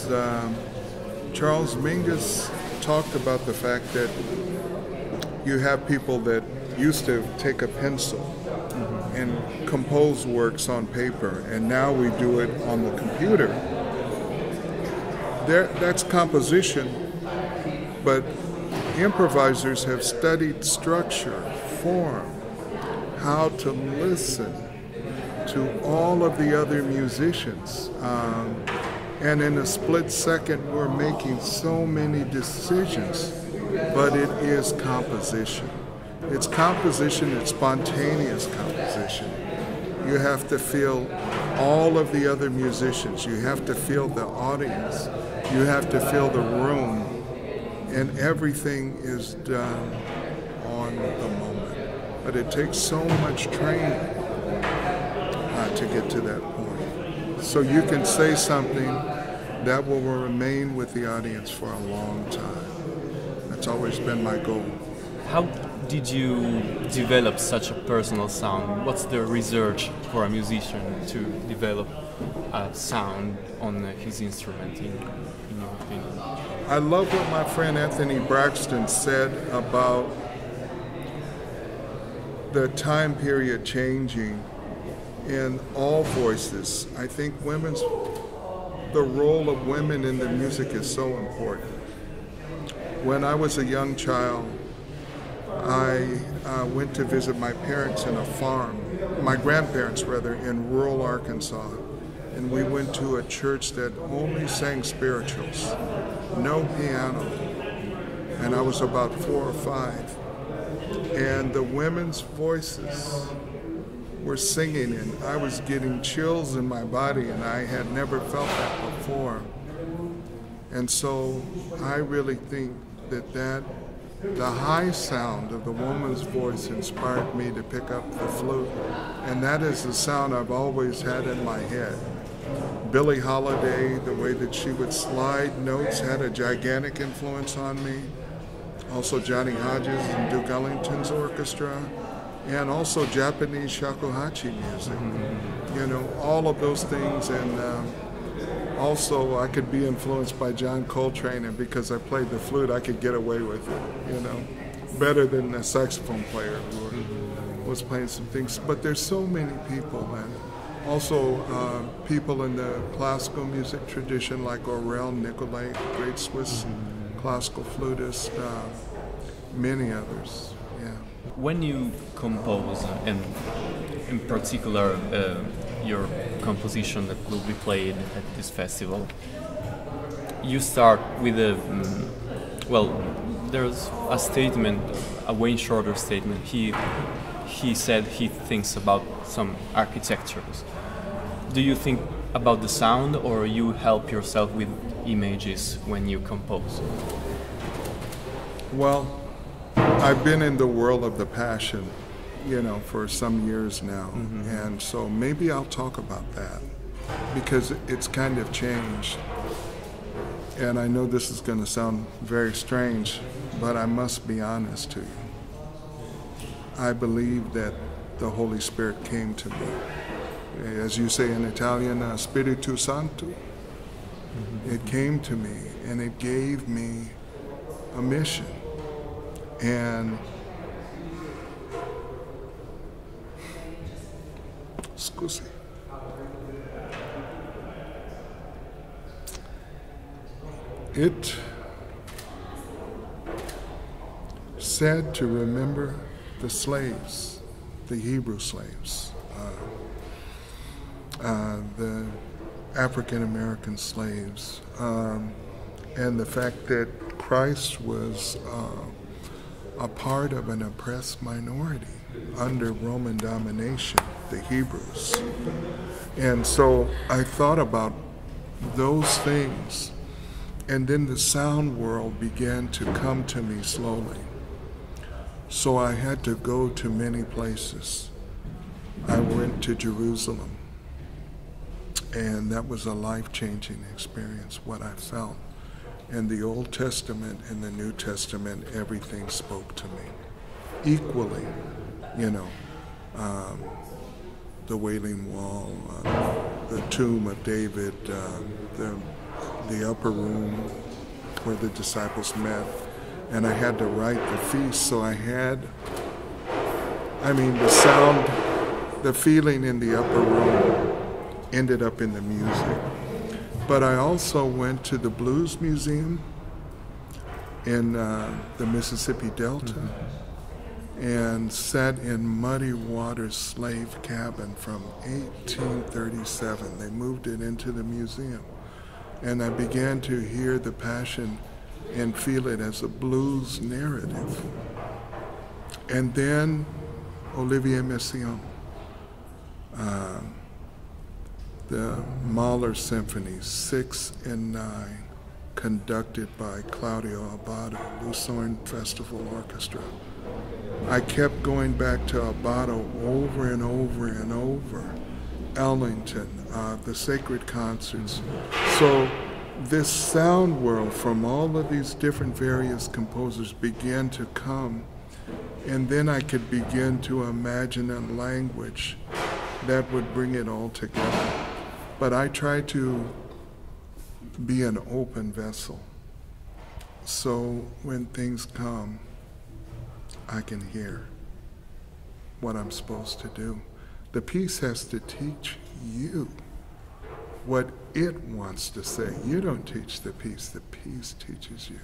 is Charles Mingus talked about the fact that you have people that used to take a pencil and compose works on paper, and now we do it on the computer. That's composition, but improvisers have studied structure, form, how to listen to all of the other musicians. And in a split second, we're making so many decisions, but it is composition. It's composition, it's spontaneous composition. You have to feel all of the other musicians. You have to feel the audience. You have to feel the room. And everything is done on the moment. But it takes so much training to get to that point. So you can say something that will remain with the audience for a long time. That's always been my goal. How did you develop such a personal sound? What's the research for a musician to develop a sound on his instrument, in your opinion? I love what my friend Anthony Braxton said about the time period changing in all voices. I think the role of women in the music is so important. When I was a young child, I went to visit my parents in a farm, my grandparents rather, in rural Arkansas. And we went to a church that only sang spirituals, no piano. And I was about 4 or 5. And the women's voices were singing, and I was getting chills in my body, and I had never felt that before. And so I really think that the high sound of the woman's voice inspired me to pick up the flute. And that is the sound I've always had in my head. Billie Holiday, the way that she would slide notes, had a gigantic influence on me. Also Johnny Hodges and Duke Ellington's orchestra, and also Japanese shakuhachi music. You know, all of those things. And also I could be influenced by John Coltrane, and because I played the flute, I could get away with it, you know, better than a saxophone player who was playing some things. But there's so many people, and also people in the classical music tradition like Aurel Nicolai, great Swiss classical flutist, many others, yeah. When you compose, and in particular your composition that will be played at this festival, you start with there's a statement, a Wayne Shorter statement. He said he thinks about some architectures. Do you think about the sound, or you help yourself with images when you compose? Well, I've been in the world of the passion, you know, for some years now, and so maybe I'll talk about that, because it's kind of changed. And I know this is going to sound very strange, but I must be honest to you. I believe that the Holy Spirit came to me. As you say in Italian, Spiritu Santo. It came to me, and it gave me a mission. And scusi. It said to remember the slaves, the Hebrew slaves, the African-American slaves, and the fact that Christ was a part of an oppressed minority under Roman domination, the Hebrews. And so I thought about those things, and then the sound world began to come to me slowly. So I had to go to many places. I went to Jerusalem, and that was a life-changing experience, what I felt. In the Old Testament and the New Testament, everything spoke to me equally, you know. The Wailing Wall, the Tomb of David, the the upper room where the disciples met, and I had to write the feast. So the sound, the feeling in the upper room ended up in the music. But I also went to the Blues Museum in the Mississippi Delta and sat in Muddy Waters' slave cabin from 1837. They moved it into the museum. And I began to hear the passion and feel it as a blues narrative. And then Olivier Messiaen, the Mahler Symphonies 6 and 9, conducted by Claudio Abbado, Lucerne Festival Orchestra. I kept going back to Abbado over and over and over. Ellington, the sacred concerts. So this sound world from all of these different various composers began to come, and then I could begin to imagine a language that would bring it all together. But I try to be an open vessel, so when things come, I can hear what I'm supposed to do. The piece has to teach you what it wants to say. You don't teach the piece teaches you.